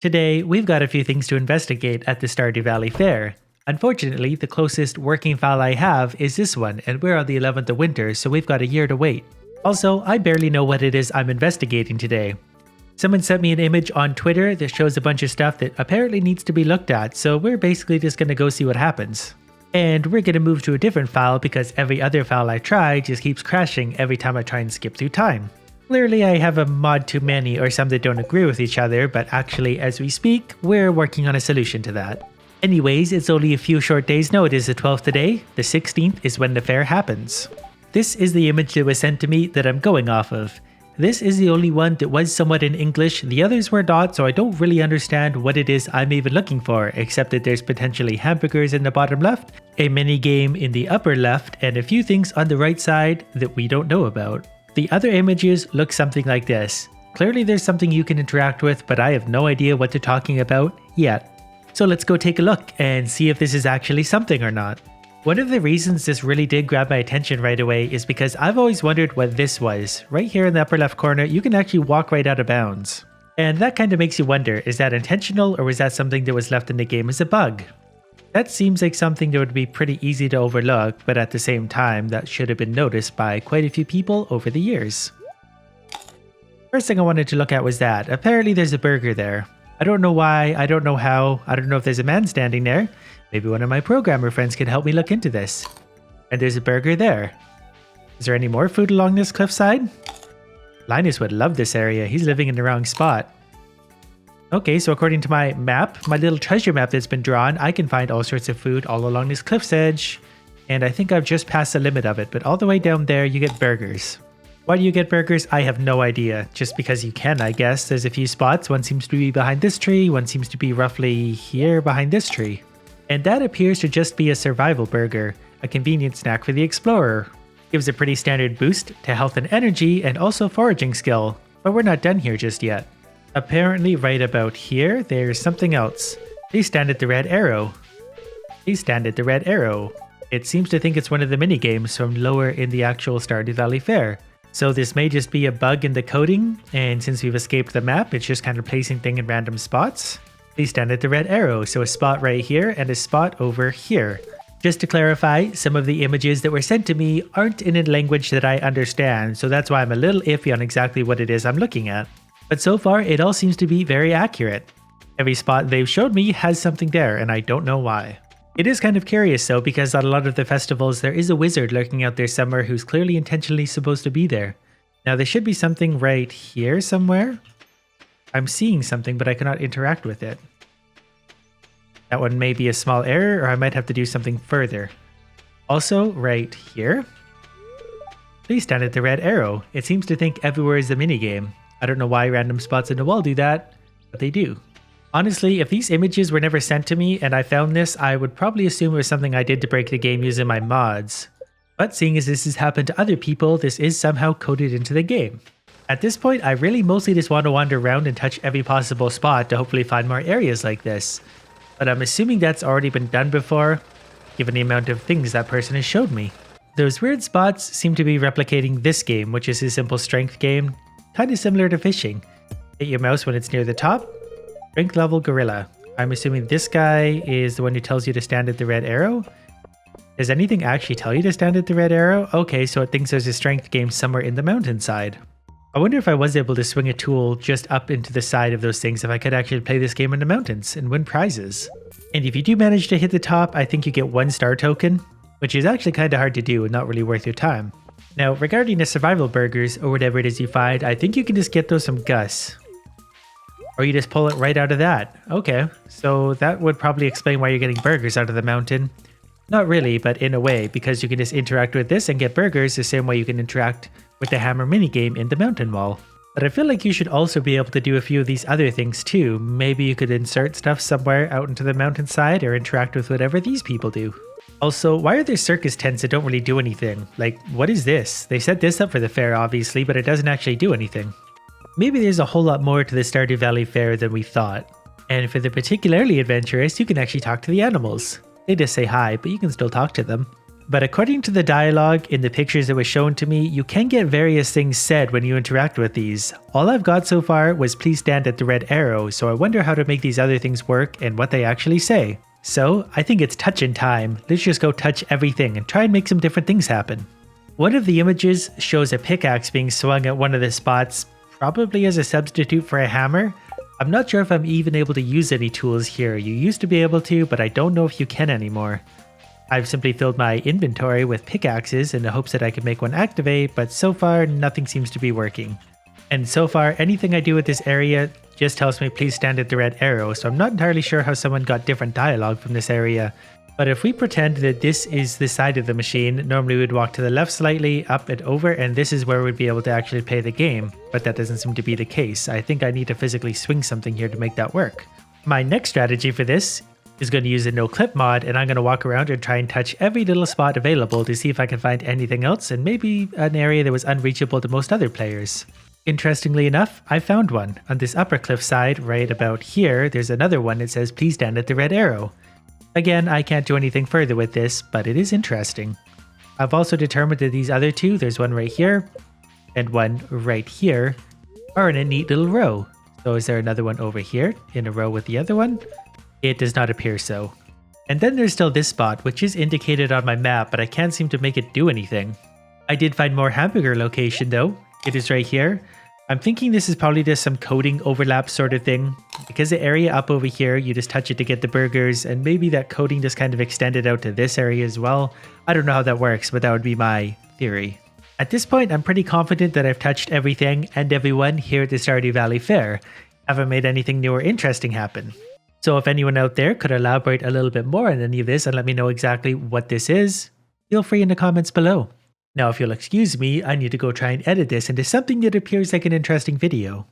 Today, we've got a few things to investigate at the Stardew Valley Fair. Unfortunately, the closest working file I have is this one, and we're on the 11th of winter, so we've got a year to wait. Also, I barely know what it is I'm investigating today. Someone sent me an image on Twitter that shows a bunch of stuff that apparently needs to be looked at, so we're basically just gonna go see what happens. And we're gonna move to a different file because every other file I try just keeps crashing every time I try and skip through time. Clearly I have a mod too many or some that don't agree with each other, but actually as we speak, we're working on a solution to that. Anyways, it's only a few short days. No, it is the 12th today. The 16th is when the fair happens. This is the image that was sent to me that I'm going off of. This is the only one that was somewhat in English, the others were not, so I don't really understand what it is I'm even looking for, except that there's potentially hamburgers in the bottom left, a mini game in the upper left, and a few things on the right side that we don't know about. The other images look something like this. Clearly there's something you can interact with, but I have no idea what they're talking about yet. So let's go take a look and see if this is actually something or not. One of the reasons this really did grab my attention right away is because I've always wondered what this was. Right here in the upper left corner, you can actually walk right out of bounds. And that kind of makes you wonder, is that intentional or was that something that was left in the game as a bug? That seems like something that would be pretty easy to overlook, but at the same time, that should have been noticed by quite a few people over the years. First thing I wanted to look at was that. Apparently there's a burger there. I don't know why, I don't know how, I don't know if there's a man standing there. Maybe one of my programmer friends can help me look into this. And there's a burger there. Is there any more food along this cliffside? Linus would love this area, he's living in the wrong spot. Okay, so according to my map, my little treasure map that's been drawn, I can find all sorts of food all along this cliff's edge. And I think I've just passed the limit of it, but all the way down there you get burgers. Why do you get burgers? I have no idea. Just because you can, I guess. There's a few spots. One seems to be behind this tree, one seems to be roughly here behind this tree. And that appears to just be a survival burger, a convenient snack for the explorer. Gives a pretty standard boost to health and energy and also foraging skill, but we're not done here just yet. Apparently right about here, there's something else. Please stand at the red arrow. Please stand at the red arrow. It seems to think it's one of the mini games from lower in the actual Stardew Valley Fair. So this may just be a bug in the coding, and since we've escaped the map, it's just kind of placing things in random spots. Please stand at the red arrow, so a spot right here and a spot over here. Just to clarify, some of the images that were sent to me aren't in a language that I understand, so that's why I'm a little iffy on exactly what it is I'm looking at. But so far, it all seems to be very accurate. Every spot they've showed me has something there, and I don't know why. It is kind of curious though, because at a lot of the festivals, there is a wizard lurking out there somewhere who's clearly intentionally supposed to be there. Now there should be something right here somewhere. I'm seeing something, but I cannot interact with it. That one may be a small error, or I might have to do something further. Also, right here. Please stand at the red arrow. It seems to think everywhere is a minigame. I don't know why random spots in the wall do that, but they do. Honestly, if these images were never sent to me and I found this, I would probably assume it was something I did to break the game using my mods. But seeing as this has happened to other people, this is somehow coded into the game. At this point, I really mostly just want to wander around and touch every possible spot to hopefully find more areas like this. But I'm assuming that's already been done before, given the amount of things that person has showed me. Those weird spots seem to be replicating this game, which is a simple strength game. Kind of similar to fishing. Hit your mouse when it's near the top. Strength level gorilla. I'm assuming this guy is the one who tells you to stand at the red arrow. Does anything actually tell you to stand at the red arrow? Okay, so it thinks there's a strength game somewhere in the mountainside. I wonder if I was able to swing a tool just up into the side of those things, if I could actually play this game in the mountains and win prizes. And if you do manage to hit the top, I think you get 1 star token, which is actually kind of hard to do and not really worth your time. Now, regarding the survival burgers, or whatever it is you find, I think you can just get those from Gus. Or you just pull it right out of that. Okay, so that would probably explain why you're getting burgers out of the mountain. Not really, but in a way, because you can just interact with this and get burgers the same way you can interact with the hammer minigame in the mountain wall. But I feel like you should also be able to do a few of these other things too. Maybe you could insert stuff somewhere out into the mountainside or interact with whatever these people do. Also, why are there circus tents that don't really do anything? Like, what is this? They set this up for the fair obviously, but it doesn't actually do anything. Maybe there's a whole lot more to the Stardew Valley Fair than we thought. And for the particularly adventurous, you can actually talk to the animals. They just say hi, but you can still talk to them. but according to the dialogue in the pictures that was shown to me, you can get various things said when you interact with these. All I've got so far was please stand at the red arrow, so I wonder how to make these other things work and what they actually say. So I think it's touching time. Let's just go touch everything and try and make some different things happen. One of the images shows a pickaxe being swung at one of the spots, probably as a substitute for a hammer. I'm not sure if I'm even able to use any tools here. You used to be able to, but I don't know if you can anymore. I've simply filled my inventory with pickaxes in the hopes that I could make one activate, but so far nothing seems to be working. And so far anything I do with this area just tells me please stand at the red arrow, so I'm not entirely sure how someone got different dialogue from this area. But if we pretend that this is the side of the machine, normally we'd walk to the left slightly, up and over, and this is where we'd be able to actually play the game, but that doesn't seem to be the case. I think I need to physically swing something here to make that work. My next strategy for this is going to use a no clip mod, and I'm going to walk around and try and touch every little spot available to see if I can find anything else, and maybe an area that was unreachable to most other players. Interestingly enough, I found one. On this upper cliff side, right about here, there's another one that says please stand at the red arrow. Again, I can't do anything further with this, but it is interesting. I've also determined that these other two, there's one right here, and one right here, are in a neat little row. So is there another one over here, in a row with the other one? It does not appear so. And then there's still this spot, which is indicated on my map, but I can't seem to make it do anything. I did find more hamburger location though. It is right here. I'm thinking this is probably just some coding overlap sort of thing. Because the area up over here, you just touch it to get the burgers, and maybe that coding just kind of extended out to this area as well. I don't know how that works, but that would be my theory. At this point, I'm pretty confident that I've touched everything and everyone here at the Stardew Valley Fair. Haven't made anything new or interesting happen. So if anyone out there could elaborate a little bit more on any of this and let me know exactly what this is, feel free in the comments below. Now if you'll excuse me, I need to go try and edit this into something that appears like an interesting video.